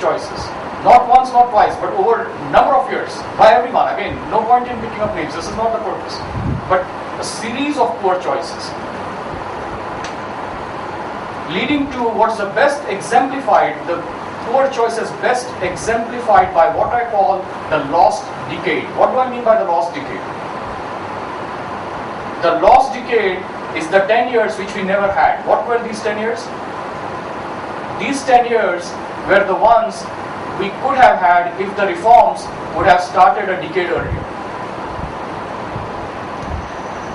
choices. Not once, not twice, but over a number of years by everyone. Again, no point in picking up names. This is not the purpose. But a series of poor choices leading to what's the best exemplified, the poor choices best exemplified by what I call the lost decade. What do I mean by the lost decade? The lost decade is the 10 years which we never had. What were these 10 years? These 10 years were the ones we could have had if the reforms would have started a decade earlier.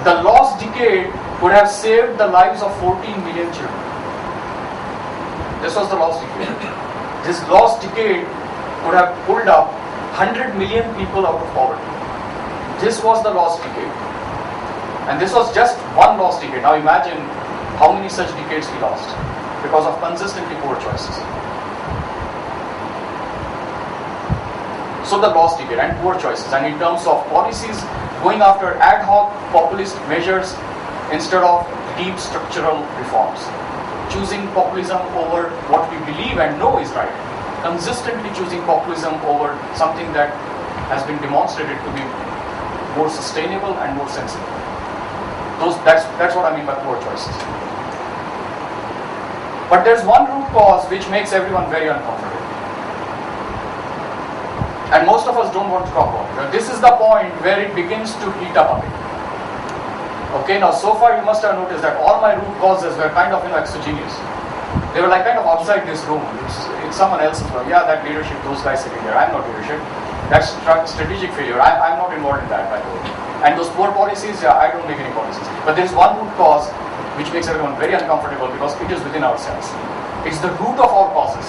The lost decade would have saved the lives of 14 million children. This was the lost decade. This lost decade would have pulled up 100 million people out of poverty. This was the lost decade. And this was just one lost decade. Now imagine how many such decades we lost because of consistently poor choices. So the lost decade and poor choices, and in terms of policies, going after ad hoc populist measures instead of deep structural reforms. Choosing populism over what we believe and know is right. Consistently choosing populism over something that has been demonstrated to be more sustainable and more sensible. That's what I mean by poor choices. But there's one root cause which makes everyone very uncomfortable. And most of us don't want to talk about it. This is the point where it begins to heat up a bit. Okay, now so far you must have noticed that all my root causes were kind of exogenous. They were like kind of outside this room. It's someone else's room. Yeah, that leadership, those guys sitting there. I'm not leadership. That's strategic failure. I'm not involved in that, by the way. And those poor policies, yeah, I don't make any policies. But there's one root cause which makes everyone very uncomfortable because it is within ourselves. It's the root of all causes.